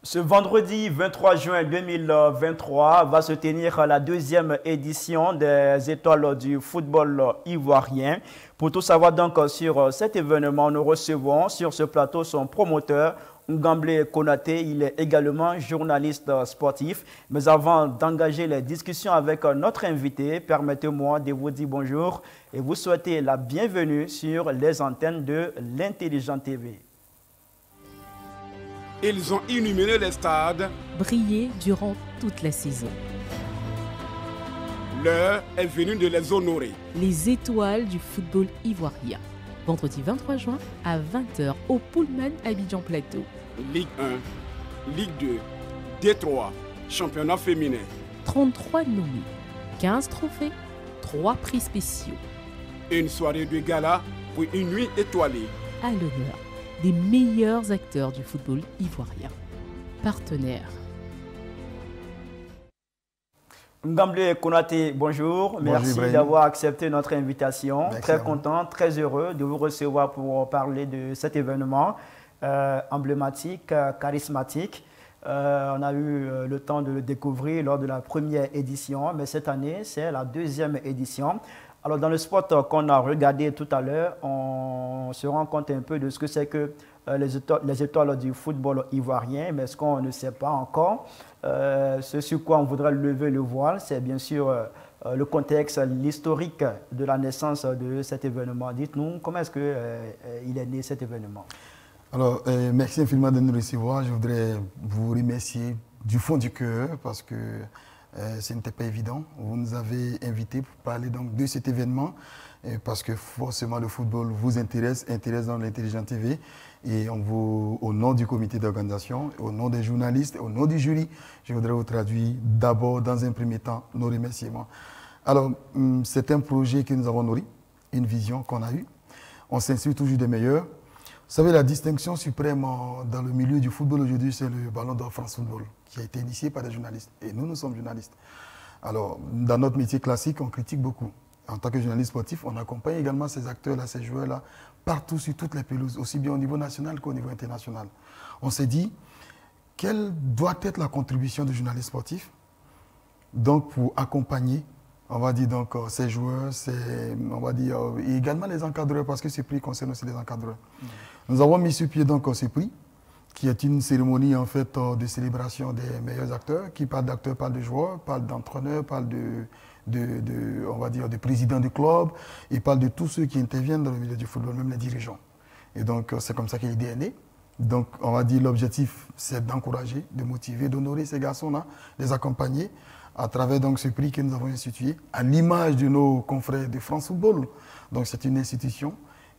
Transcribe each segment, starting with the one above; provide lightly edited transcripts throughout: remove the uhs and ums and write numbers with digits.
Ce vendredi 23 juin 2023 va se tenir la deuxième édition des Étoiles du football ivoirien. Pour tout savoir donc sur cet événement, nous recevons sur ce plateau son promoteur, Ngamblé Konaté. Il est également journaliste sportif. Mais avant d'engager les discussions avec notre invité, permettez-moi de vous dire bonjour et vous souhaiter la bienvenue sur les antennes de l'Intelligent TV. Ils ont illuminé les stades. Briller durant toute la saison. L'heure est venue de les honorer. Les étoiles du football ivoirien. Vendredi 23 juin à 20 h au Pullman Abidjan Plateau. Ligue 1, Ligue 2, D3, championnat féminin. 33 nommés, 15 trophées, 3 prix spéciaux. Une soirée de gala pour une nuit étoilée. À l'honneur des meilleurs acteurs du football ivoirien. Partenaires. Ngamblé Konaté, bonjour. Merci d'avoir accepté notre invitation. Merci très content, très heureux de vous recevoir pour parler de cet événement emblématique, charismatique. On a eu le temps de le découvrir lors de la première édition, mais cette année, c'est la deuxième édition. Alors, dans le spot qu'on a regardé tout à l'heure, on se rend compte un peu de ce que c'est que les étoiles du football ivoirien, mais ce qu'on ne sait pas encore, ce sur quoi on voudrait lever le voile, c'est bien sûr le contexte, l'historique de la naissance de cet événement. Dites-nous, comment est-ce qu'il est né cet événement? Alors, merci infiniment de nous recevoir. Je voudrais vous remercier du fond du cœur parce que ce n'était pas évident. Vous nous avez invités pour parler donc de cet événement parce que forcément le football vous intéresse dans l'Intelligent TV. Et au nom du comité d'organisation, au nom des journalistes, au nom du jury, je voudrais vous traduire d'abord, dans un premier temps, nos remerciements. Alors, c'est un projet que nous avons nourri, une vision qu'on a eue. On s'inspire toujours des meilleurs. Vous savez, la distinction suprême dans le milieu du football aujourd'hui, c'est le Ballon d'Or France Football, qui a été initié par des journalistes. Et nous sommes journalistes. Alors, dans notre métier classique, on critique beaucoup. En tant que journaliste sportif, on accompagne également ces acteurs-là, ces joueurs-là, partout sur toutes les pelouses, aussi bien au niveau national qu'au niveau international. On s'est dit, quelle doit être la contribution du journaliste sportif donc pour accompagner, on va dire, donc, ces joueurs, on va dire, et également les encadreurs, parce que ce prix concerne aussi les encadreurs. Nous avons mis sur pied donc ce prix, qui est une cérémonie en fait de célébration des meilleurs acteurs, qui parle d'acteurs, parle de joueurs, parle d'entraîneurs, parle on va dire, de présidents de clubs, et parle de tous ceux qui interviennent dans le milieu du football, même les dirigeants. Et donc c'est comme ça que l'idée est née. Donc on va dire l'objectif, c'est d'encourager, de motiver, d'honorer ces garçons-là, les accompagner à travers donc ce prix que nous avons institué, à l'image de nos confrères de France Football. Donc c'est une institution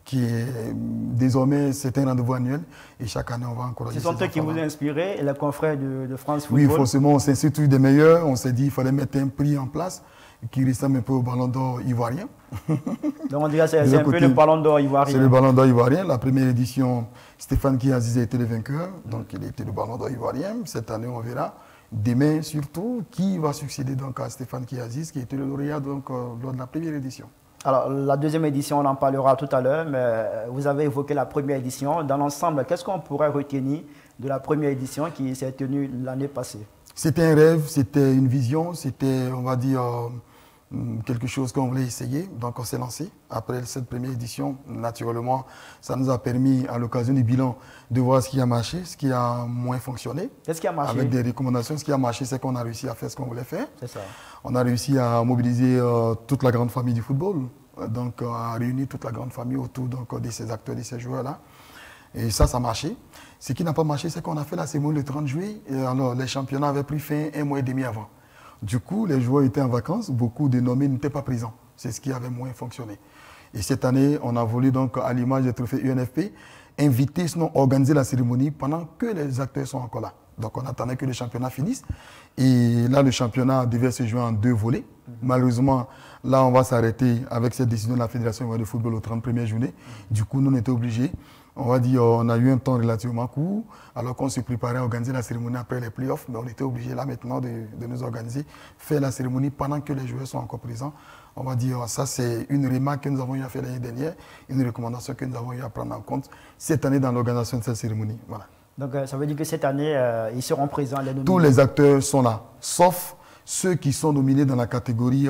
qui est désormais, c'est un rendez-vous annuel et chaque année on va encourager. Ce sont eux qui vous ont inspiré, les confrères de France Football? Oui, forcément, on s'inspire tous des meilleurs. On s'est dit qu'il fallait mettre un prix en place qui ressemble un peu au Ballon d'Or ivoirien. Donc on dirait que c'est un peu le Ballon d'Or ivoirien. C'est le Ballon d'Or ivoirien. La première édition, Stéphane Kiaziz a été le vainqueur, donc il était le Ballon d'Or ivoirien. Cette année, on verra. Demain, surtout, qui va succéder donc à Stéphane Kiaziz, qui a été le lauréat donc, lors de la première édition. Alors, la deuxième édition, on en parlera tout à l'heure, mais vous avez évoqué la première édition. Dans l'ensemble, qu'est-ce qu'on pourrait retenir de la première édition qui s'est tenue l'année passée? C'était un rêve, c'était une vision, c'était, on va dire, quelque chose qu'on voulait essayer. Donc, on s'est lancé. Après cette première édition, naturellement, ça nous a permis, à l'occasion du bilan, de voir ce qui a marché, ce qui a moins fonctionné. Qu'est-ce qui a marché? Avec des recommandations. Ce qui a marché, c'est qu'on a réussi à faire ce qu'on voulait faire. C'est ça. On a réussi à mobiliser toute la grande famille du football, donc à réunir toute la grande famille autour donc, de ces acteurs, de ces joueurs-là. Et ça a marché. Ce qui n'a pas marché, c'est qu'on a fait la cérémonie le 30 juillet. Et alors, les championnats avaient pris fin un mois et demi avant. Du coup, les joueurs étaient en vacances, beaucoup de nommés n'étaient pas présents. C'est ce qui avait moins fonctionné. Et cette année, on a voulu, donc, à l'image des trophées UNFP, inviter, sinon organiser la cérémonie pendant que les acteurs sont encore là. Donc on attendait que le championnat finisse. Et là, le championnat devait se jouer en 2 volets. Malheureusement, là, on va s'arrêter avec cette décision de la Fédération de football aux 31e journée. Du coup, nous, on était obligés. On va dire, on a eu un temps relativement court, alors qu'on se préparait à organiser la cérémonie après les playoffs, mais on était obligés là maintenant de nous organiser, faire la cérémonie pendant que les joueurs sont encore présents. On va dire, ça c'est une remarque que nous avons eu à faire l'année dernière, une recommandation que nous avons eu à prendre en compte cette année dans l'organisation de cette cérémonie. Voilà. Donc, ça veut dire que cette année, ils seront présents, les nominés. Tous les acteurs sont là, sauf ceux qui sont nominés dans la catégorie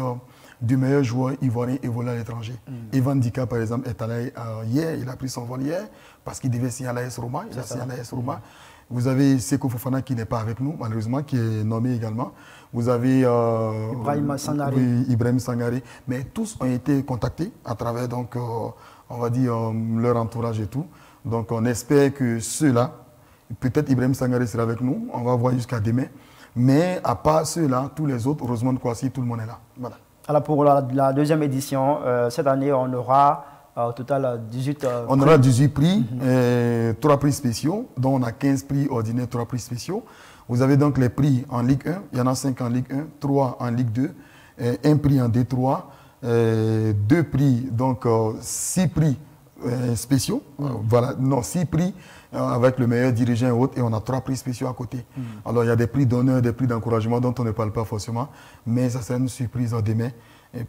du meilleur joueur ivoirien évolué à l'étranger. Evan Dika, par exemple, est allé hier, il a pris son vol hier, parce qu'il devait signer à l'AS Roma. Il a signé à l'AS Roma. Vous avez Seko Fofana qui n'est pas avec nous, malheureusement, qui est nommé également. Vous avez Ibrahim Sangaré. Oui, Ibrahim Sangaré. Mais tous ont été contactés à travers, donc, on va dire, leur entourage et tout. Donc, on espère que ceux-là, peut-être Ibrahim Sangaré sera avec nous, on va voir jusqu'à demain. Mais à part ceux-là, tous les autres, heureusement, Kouassi, tout le monde est là. Voilà. Alors pour la deuxième édition, cette année, on aura au total 18 on aura 18 prix, 3 prix spéciaux, dont on a 15 prix ordinaires, 3 prix spéciaux. Vous avez donc les prix en Ligue 1, il y en a 5 en Ligue 1, 3 en Ligue 2, 1 prix en D3, 2 prix, donc 6 prix spéciaux, voilà, non, 6 prix avec le meilleur dirigeant et autres, et on a 3 prix spéciaux à côté. Alors il y a des prix d'honneur, des prix d'encouragement dont on ne parle pas forcément, mais ça sera une surprise demain,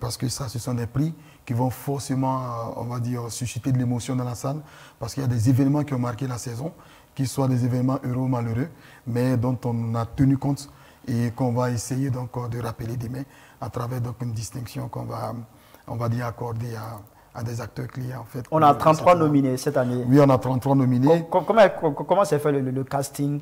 parce que ça, ce sont des prix qui vont forcément, on va dire, susciter de l'émotion dans la salle, parce qu'il y a des événements qui ont marqué la saison, qui soient des événements heureux ou malheureux, mais dont on a tenu compte et qu'on va essayer donc de rappeler demain à travers donc une distinction qu'on va, on va dire, accorder à des acteurs clés. En fait, on a 33 nominés cette année. Oui, on a 33 nominés. Comment s'est fait le casting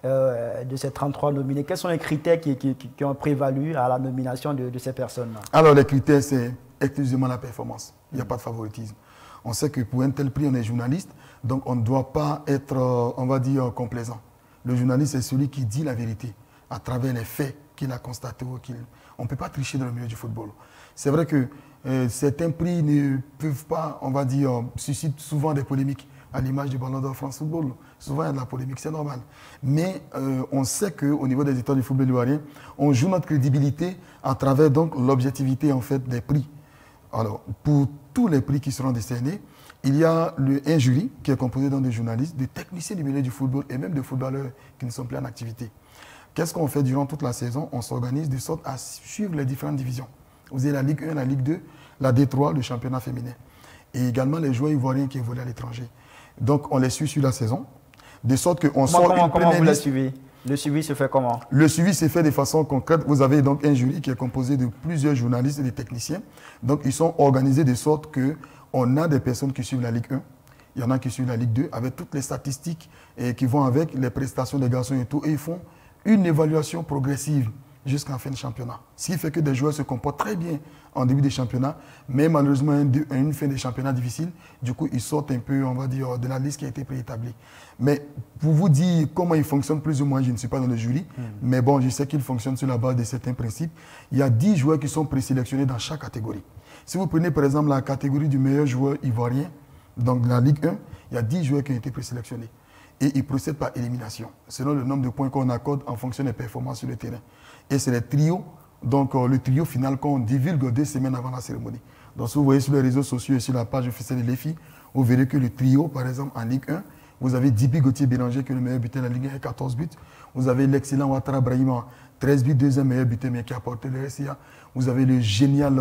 de ces 33 nominés? Quels sont les critères qui ont prévalu à la nomination de ces personnes-là? Alors, les critères, c'est exclusivement la performance. Il n'y a pas de favoritisme. On sait que pour un tel prix, on est journaliste, donc on ne doit pas être, on va dire, complaisant. Le journaliste, c'est celui qui dit la vérité à travers les faits qu'il a constatés. On ne peut pas tricher dans le milieu du football. C'est vrai que certains prix ne peuvent pas, on va dire, suscitent souvent des polémiques, à l'image du Ballon d'Or France Football. Souvent, il y a de la polémique, c'est normal. Mais on sait qu'au niveau des états du football ivoirien, on joue notre crédibilité à travers donc l'objectivité en fait des prix. Alors, pour tous les prix qui seront décernés, il y a un jury qui est composé donc de journalistes, de techniciens du milieu du football et même de footballeurs qui ne sont plus en activité. Qu'est-ce qu'on fait durant toute la saison? On s'organise de sorte à suivre les différentes divisions. Vous avez la Ligue 1, la Ligue 2, la D3, le championnat féminin. Et également les joueurs ivoiriens qui évoluent à l'étranger. Donc, on les suit sur la saison, de sorte qu'on sort une première liste. Comment vous les suivez? Le suivi se fait comment? Le suivi se fait de façon concrète. Vous avez donc un jury qui est composé de plusieurs journalistes et des techniciens. Donc, ils sont organisés de sorte qu'on a des personnes qui suivent la Ligue 1. Il y en a qui suivent la Ligue 2 avec toutes les statistiques qui vont avec les prestations des garçons et tout. Et ils font une évaluation progressive jusqu'en fin de championnat. Ce qui fait que des joueurs se comportent très bien en début de championnat, mais malheureusement, une fin de championnat difficile, du coup, ils sortent un peu, on va dire, de la liste qui a été préétablie. Mais pour vous dire comment ils fonctionnent plus ou moins, je ne suis pas dans le jury, mais bon, je sais qu'ils fonctionnent sur la base de certains principes. Il y a 10 joueurs qui sont présélectionnés dans chaque catégorie. Si vous prenez par exemple la catégorie du meilleur joueur ivoirien, donc la Ligue 1, il y a 10 joueurs qui ont été présélectionnés. Et ils procèdent par élimination, selon le nombre de points qu'on accorde en fonction des performances sur le terrain. Et c'est les trios, donc le trio final qu'on divulgue 2 semaines avant la cérémonie. Donc si vous voyez sur les réseaux sociaux et sur la page officielle de l'EFI, vous verrez que le trio, par exemple, en Ligue 1, vous avez Dibi Gauthier-Bélanger, qui est le meilleur buteur de la Ligue 1 avec 14 buts. Vous avez l'excellent Ouattara Brahima, 13 buts, deuxième meilleur buteur, mais qui a porté le RCA. Vous avez le génial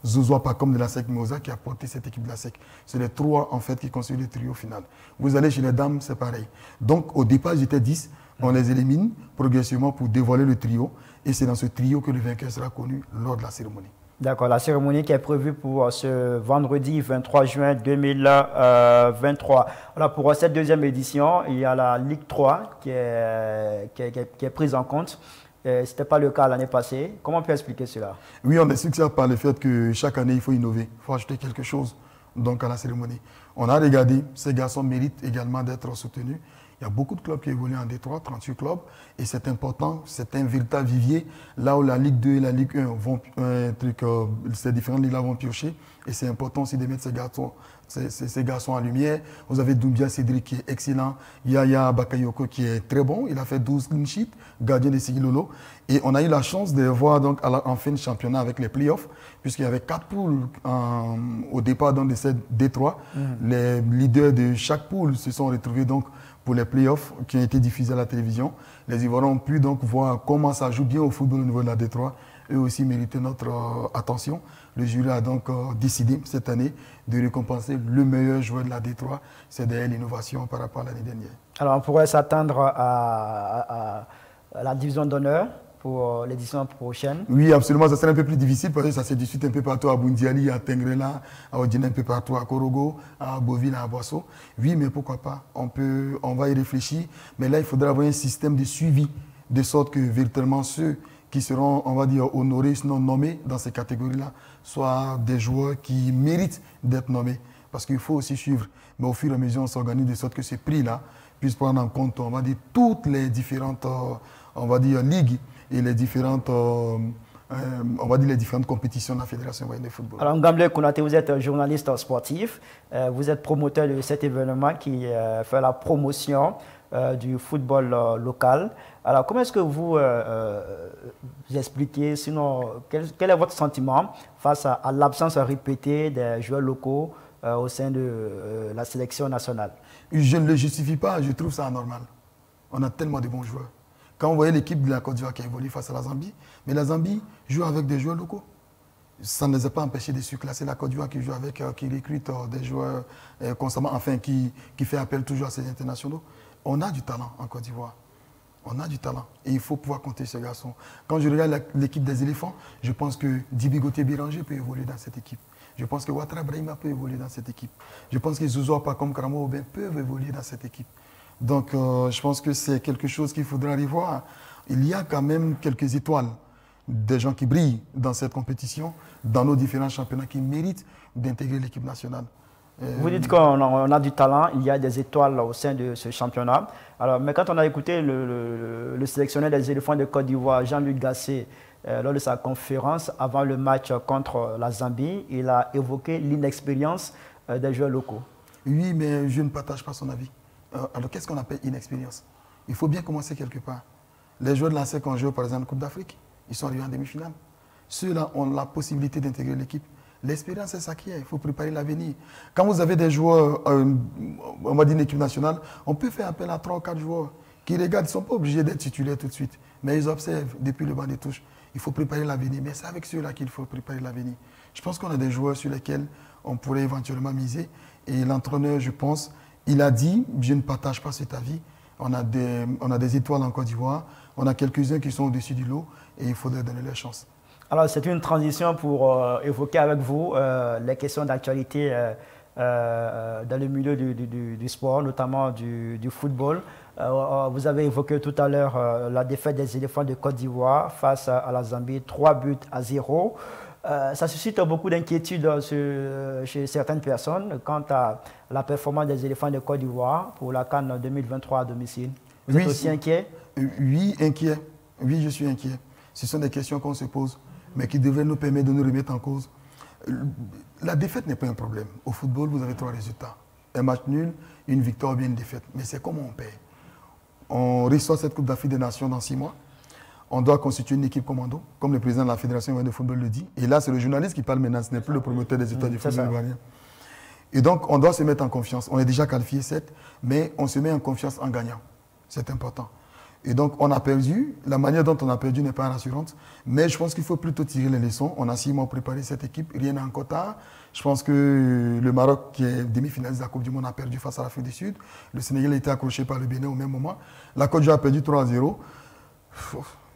Zozoa Pacom de la SEC Moza, qui a porté cette équipe de la SEC. C'est les 3, en fait, qui constituent le trio final. Vous allez chez les dames, c'est pareil. Donc, au départ, j'étais 10. On les élimine progressivement pour dévoiler le trio. Et c'est dans ce trio que le vainqueur sera connu lors de la cérémonie. D'accord, la cérémonie qui est prévue pour ce vendredi 23 juin 2023. Alors pour cette deuxième édition, il y a la Ligue 3 qui est prise en compte. Ce n'était pas le cas l'année passée. Comment on peut expliquer cela? Oui, on explique ça par le fait que chaque année, il faut innover. Il faut ajouter quelque chose donc, à la cérémonie. On a regardé, ces garçons méritent également d'être soutenus. Il y a beaucoup de clubs qui évoluent en D3, 38 clubs, et c'est important, c'est un véritable vivier, là où la Ligue 2 et la Ligue 1 vont, ces différentes ligues-là vont piocher, et c'est important aussi de mettre ces garçons en lumière. Vous avez Doumbia Cédric qui est excellent, Yaya Bakayoko qui est très bon, il a fait 12 clean sheets, gardien de Sigilolo, et on a eu la chance de le voir donc en fin de championnat avec les playoffs, puisqu'il y avait 4 poules au départ donc, de cette D3. Les leaders de chaque poule se sont retrouvés donc pour les playoffs qui ont été diffusés à la télévision. Les Ivoiriens ont pu donc voir comment ça joue bien au football au niveau de la D3. eux aussi méritaient notre attention. Le jury a donc décidé cette année de récompenser le meilleur joueur de la D3. C'est d'ailleurs l'innovation par rapport à l'année dernière. Alors on pourrait s'attendre à la division d'honneur pour l'édition prochaine. Oui, absolument, ça serait un peu plus difficile parce que ça se discute un peu partout à Bundiali, à Tengrela, à Odina, un peu partout à Korogo, à Boville, à Boisseau. Oui, mais pourquoi pas, on va y réfléchir, mais là il faudra avoir un système de suivi, de sorte que véritablement ceux qui seront, on va dire, honorés, sinon nommés dans ces catégories-là, soient des joueurs qui méritent d'être nommés. Parce qu'il faut aussi suivre, mais au fur et à mesure on s'organise de sorte que ces prix-là puissent prendre en compte, on va dire, toutes les différentes, on va dire, ligues et les différentes, on va dire les différentes compétitions de la Fédération de football. Alors, Ngamble Konaté, vous êtes journaliste sportif, vous êtes promoteur de cet événement qui fait la promotion du football local. Alors, comment est-ce que vous expliquez, sinon, quel est votre sentiment face à l'absence répétée des joueurs locaux au sein de la sélection nationale? Je ne le justifie pas, je trouve ça anormal. On a tellement de bons joueurs. Quand on voyait l'équipe de la Côte d'Ivoire qui a évolué face à la Zambie, mais la Zambie joue avec des joueurs locaux. Ça ne les a pas empêchés de surclasser la Côte d'Ivoire qui joue avec, qui recrute des joueurs constamment, enfin qui fait appel toujours à ces internationaux. On a du talent en Côte d'Ivoire. On a du talent et il faut pouvoir compter ces garçons. Quand je regarde l'équipe des éléphants, je pense que Dibi Gauthier-Béranger peut évoluer dans cette équipe. Je pense que Ouattara Brahima peut évoluer dans cette équipe. Je pense que Zouzou Pakom Kramo Aubin peuvent évoluer dans cette équipe. Donc, je pense que c'est quelque chose qu'il faudra revoir. Il y a quand même quelques étoiles, des gens qui brillent dans cette compétition, dans nos différents championnats, qui méritent d'intégrer l'équipe nationale. Vous dites qu'on a du talent, il y a des étoiles au sein de ce championnat. Alors, mais quand on a écouté le sélectionneur des éléphants de Côte d'Ivoire, Jean-Luc Gasset, lors de sa conférence avant le match contre la Zambie, il a évoqué l'inexpérience des joueurs locaux. Oui, mais je ne partage pas son avis. Alors, qu'est-ce qu'on appelle inexpérience? Il faut bien commencer quelque part. Les joueurs de la SEC ont joué, par exemple, Coupe d'Afrique. Ils sont arrivés en demi-finale. Ceux-là ont la possibilité d'intégrer l'équipe. L'expérience, c'est ça qui est. Il faut préparer l'avenir. Quand vous avez des joueurs, on va dire une équipe nationale, on peut faire appel à 3 ou 4 joueurs qui regardent. Ils ne sont pas obligés d'être titulaires tout de suite. Mais ils observent depuis le banc des touches. Il faut préparer l'avenir. Mais c'est avec ceux-là qu'il faut préparer l'avenir. Je pense qu'on a des joueurs sur lesquels on pourrait éventuellement miser. Et l'entraîneur, je pense, il a dit, je ne partage pas cet avis, on a des étoiles en Côte d'Ivoire, on a quelques-uns qui sont au-dessus du lot et il faudrait donner leur chance. Alors, c'est une transition pour évoquer avec vous les questions d'actualité dans le milieu du sport, notamment du football. Vous avez évoqué tout à l'heure la défaite des éléphants de Côte d'Ivoire face à la Zambie, 3-0. Ça suscite beaucoup d'inquiétude chez certaines personnes quant à la performance des éléphants de Côte d'Ivoire pour la CAN 2023 à domicile. Vous êtes aussi inquiet? Oui, inquiet. Oui, je suis inquiet. Ce sont des questions qu'on se pose, mais qui devraient nous permettre de nous remettre en cause. La défaite n'est pas un problème. Au football, vous avez 3 résultats. Un match nul, une victoire ou bien une défaite. Mais c'est comment on paye. On reçoit cette Coupe d'Afrique des Nations dans 6 mois. On doit constituer une équipe commando, comme le président de la Fédération de football le dit. Et là, c'est le journaliste qui parle maintenant, ce n'est plus le promoteur des états du football ivoirien. Et donc, on doit se mettre en confiance. On est déjà qualifié 7, mais on se met en confiance en gagnant. C'est important. Et donc, on a perdu. La manière dont on a perdu n'est pas rassurante. Mais je pense qu'il faut plutôt tirer les leçons. On a 6 mois pour préparer cette équipe. Rien n'est encore tard. Je pense que le Maroc, qui est demi-finaliste de la Coupe du Monde, a perdu face à l'Afrique du Sud. Le Sénégal a été accroché par le Bénin au même moment. La Côte d'Ivoire a perdu 3-0.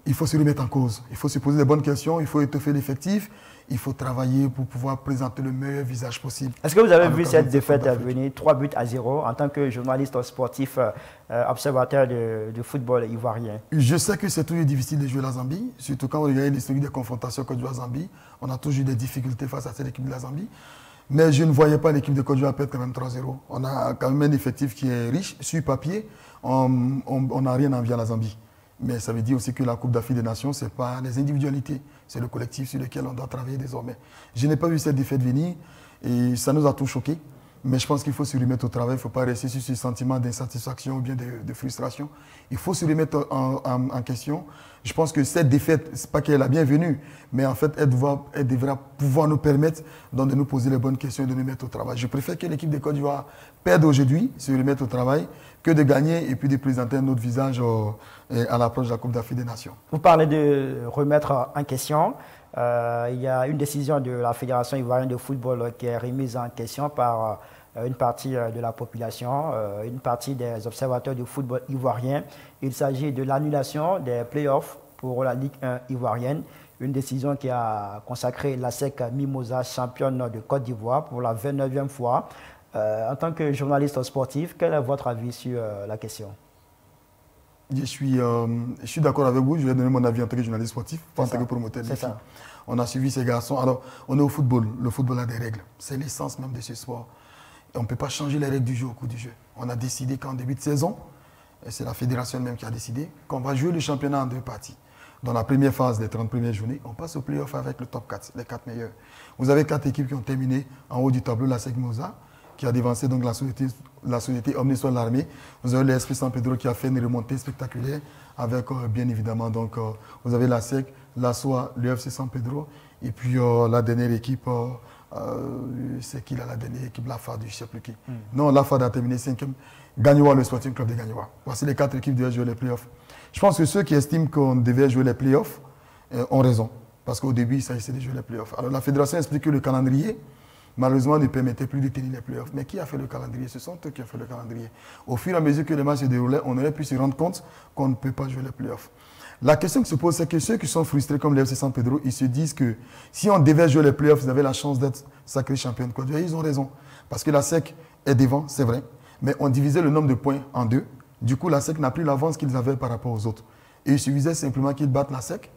Il faut se remettre en cause. Il faut se poser des bonnes questions. Il faut étoffer l'effectif. Il faut travailler pour pouvoir présenter le meilleur visage possible. Est-ce que vous avez vu cette défaite venir 3-0 en tant que journaliste sportif, observateur du football ivoirien? Je sais que c'est toujours difficile de jouer la Zambie, surtout quand on regarde l'histoire des confrontations Côte d'Ivoire-Zambie. On a toujours eu des difficultés face à cette équipe de la Zambie. Mais je ne voyais pas l'équipe de Côte d'Ivoire perdre quand même 3-0. On a quand même un effectif qui est riche. Sur papier, on n'a rien à envier à la Zambie. Mais ça veut dire aussi que la Coupe d'Afrique des Nations, ce n'est pas les individualités, c'est le collectif sur lequel on doit travailler désormais. Je n'ai pas vu cette défaite venir et ça nous a tous choqués. Mais je pense qu'il faut se remettre au travail. Il ne faut pas rester sur ce sentiment d'insatisfaction ou bien de frustration. Il faut se remettre en question. Je pense que cette défaite, ce n'est pas qu'elle est la bienvenue, mais en fait, elle devra pouvoir nous permettre donc, de nous poser les bonnes questions et de nous mettre au travail. Je préfère que l'équipe de Côte d'Ivoire perde aujourd'hui, se remette au travail, que de gagner et puis de présenter un autre visage à l'approche de la Coupe d'Afrique des Nations. Vous parlez de remettre en question. Il y a une décision de la Fédération ivoirienne de football qui est remise en question par une partie de la population, une partie des observateurs du football ivoirien. Il s'agit de l'annulation des playoffs pour la Ligue 1 ivoirienne, une décision qui a consacré l'ASEC Mimosa championne de Côte d'Ivoire pour la 29e fois. En tant que journaliste sportif, quel est votre avis sur la question? Je suis d'accord avec vous. Je vais donner mon avis en tant que journaliste sportif, pas en tant que promoteur. C'est ça. On a suivi ces garçons. Alors, on est au football. Le football a des règles. C'est l'essence même de ce sport. Et on ne peut pas changer les règles du jeu au cours du jeu. On a décidé qu'en début de saison, et c'est la fédération même qui a décidé, qu'on va jouer le championnat en 2 parties. Dans la première phase des 30 premières journées, on passe au play-off avec le top 4, les 4 meilleurs. Vous avez 4 équipes qui ont terminé en haut du tableau, la SEC Mimosa, qui a dévancé donc la société Omnisport de l'Armée. Vous avez l'Esprit San Pedro qui a fait une remontée spectaculaire avec bien évidemment donc vous avez la SEC, la SOA, l'UFC San Pedro et puis la dernière équipe, c'est qui là la dernière équipe, la FAD, je ne sais plus qui. Non, la FAD a terminé 5e. Gagnoa, le Sporting Club de Gagnoa. Voici les 4 équipes qui devaient jouer les playoffs. Je pense que ceux qui estiment qu'on devait jouer les playoffs ont raison. Parce qu'au début, il s'agissait de jouer les playoffs. Alors la fédération explique que le calendrier, malheureusement, ne permettait plus de tenir les playoffs. Mais qui a fait le calendrier? Ce sont eux qui ont fait le calendrier. Au fur et à mesure que les matchs se déroulaient, on aurait pu se rendre compte qu'on ne peut pas jouer les playoffs. La question qui se pose, c'est que ceux qui sont frustrés comme l'FC San Pedro, ils se disent que si on devait jouer les playoffs, ils avaient la chance d'être sacrés champions de Côte d'Ivoire. Ils ont raison. Parce que la SEC est devant, c'est vrai. Mais on divisait le nombre de points en 2. Du coup, la SEC n'a plus l'avance qu'ils avaient par rapport aux autres. Et il suffisait simplement qu'ils battent la SEC.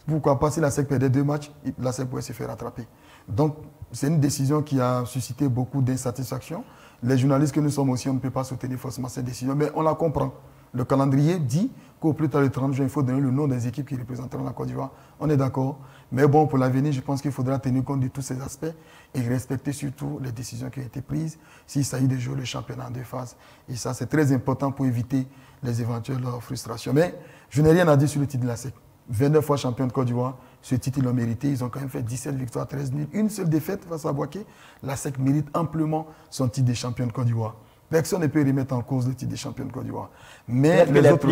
Pourquoi pas, si la SEC perdait 2 matchs, la SEC pouvait se faire rattraper. Donc, c'est une décision qui a suscité beaucoup d'insatisfaction. Les journalistes que nous sommes aussi, on ne peut pas soutenir forcément cette décision, mais on la comprend. Le calendrier dit qu'au plus tard le 30 juin, il faut donner le nom des équipes qui représenteront la Côte d'Ivoire. On est d'accord. Mais bon, pour l'avenir, je pense qu'il faudra tenir compte de tous ces aspects et respecter surtout les décisions qui ont été prises s'il s'agit de jouer le championnat en 2 phases. Et ça, c'est très important pour éviter les éventuelles frustrations. Mais je n'ai rien à dire sur le titre de la SEC. 29 fois champion de Côte d'Ivoire, ce titre, ils l'ont mérité. Ils ont quand même fait 17 victoires, 13 nuls. Une seule défaite face à Boaké. La SEC mérite amplement son titre de champion de Côte d'Ivoire. Personne ne peut remettre en cause le titre de champion de Côte d'Ivoire. Mais les autres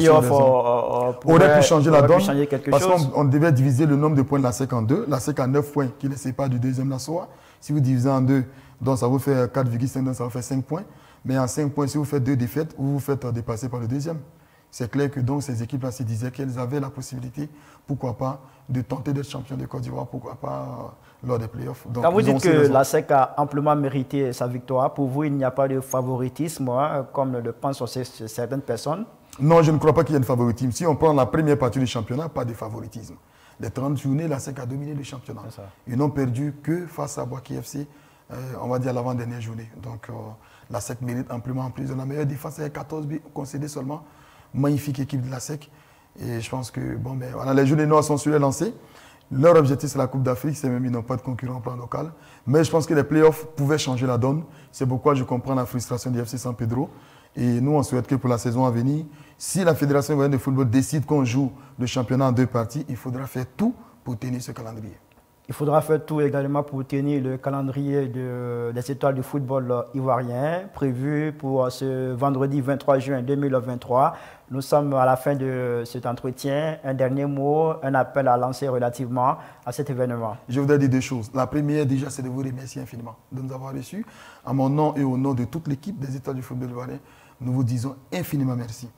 auraient pu changer la donne parce qu'on devait diviser le nombre de points de la SEC en 2. La SEC a 9 points qui ne sépare du deuxième la SOA. Si vous divisez en 2, donc ça vous fait 4,5, donc ça vous fait 5 points. Mais en 5 points, si vous faites 2 défaites, vous vous faites dépasser par le deuxième. C'est clair que donc ces équipes-là se disaient qu'elles avaient la possibilité, pourquoi pas, de tenter d'être champion de Côte d'Ivoire, pourquoi pas lors des playoffs. Donc, quand vous dites que la SEC a amplement mérité sa victoire, pour vous, il n'y a pas de favoritisme, comme le pensent certaines personnes? Non, je ne crois pas qu'il y ait de favoritisme. Si on prend la première partie du championnat, pas de favoritisme. Les 30 journées, la SEC a dominé le championnat. Ils n'ont perdu que face à Boaké FC, on va dire l'avant-dernière journée. Donc la SEC mérite amplement, en plus de la meilleure défense, avec 14 buts concédés seulement. Magnifique équipe de la SEC. Et je pense que bon, ben, voilà, les Jeunes Noirs sont sur les lancers. Leur objectif, c'est la Coupe d'Afrique. C'est même ils n'ont pas de concurrent en plan local. Mais je pense que les playoffs pouvaient changer la donne. C'est pourquoi je comprends la frustration du FC San Pedro. Et nous, on souhaite que pour la saison à venir, si la Fédération ivoirienne de football décide qu'on joue le championnat en 2 parties, il faudra faire tout pour tenir ce calendrier. Il faudra faire tout également pour tenir le calendrier des étoiles du football ivoirien prévu pour ce vendredi 23 juin 2023. Nous sommes à la fin de cet entretien. Un dernier mot, un appel à lancer relativement à cet événement. Je voudrais dire 2 choses. La première, déjà, c'est de vous remercier infiniment de nous avoir reçus. À mon nom et au nom de toute l'équipe des étoiles du football ivoirien, nous vous disons infiniment merci.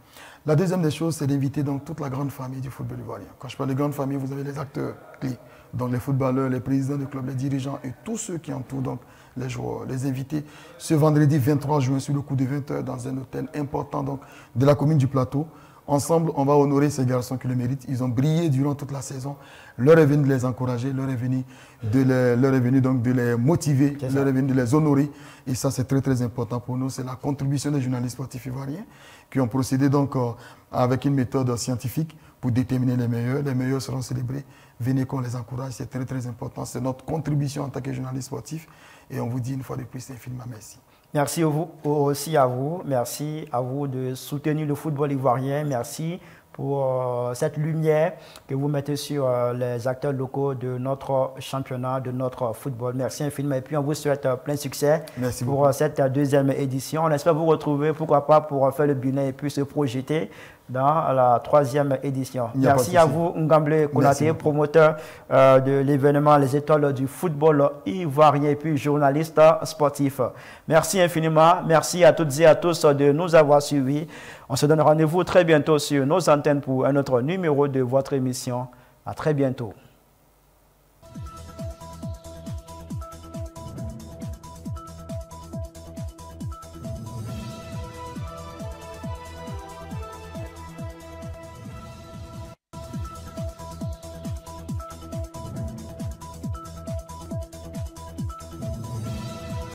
La deuxième des choses, c'est d'inviter donc toute la grande famille du football ivoirien. Quand je parle de grande famille, vous avez les acteurs clés. Donc les footballeurs, les présidents du club, les dirigeants et tous ceux qui entourent donc les joueurs, les invités ce vendredi 23 juin sur le coup de 20h dans un hôtel important donc, de la commune du Plateau. Ensemble, on va honorer ces garçons qui le méritent. Ils ont brillé durant toute la saison. L'heure est venue de les encourager, l'heure est venue de les motiver, l'heure est venue de les honorer. Et ça, c'est très très important pour nous. C'est la contribution des journalistes sportifs ivoiriens qui ont procédé donc avec une méthode scientifique pour déterminer les meilleurs. Les meilleurs seront célébrés. Venez qu'on les encourage, c'est très très important. C'est notre contribution en tant que journaliste sportif. Et on vous dit une fois de plus infiniment merci. Merci aussi à vous. Merci à vous de soutenir le football ivoirien. Merci pour cette lumière que vous mettez sur les acteurs locaux de notre championnat, de notre football. Merci infiniment. Et puis, on vous souhaite plein succès pour cette deuxième édition. On espère vous retrouver, pourquoi pas, pour faire le bilan et puis se projeter dans la troisième édition. Merci à vous, Ngamble Konaté, promoteur de l'événement Les Étoiles du football ivoirien et puis journaliste sportif. Merci infiniment. Merci à toutes et à tous de nous avoir suivis. On se donne rendez-vous très bientôt sur nos antennes pour un autre numéro de votre émission. À très bientôt.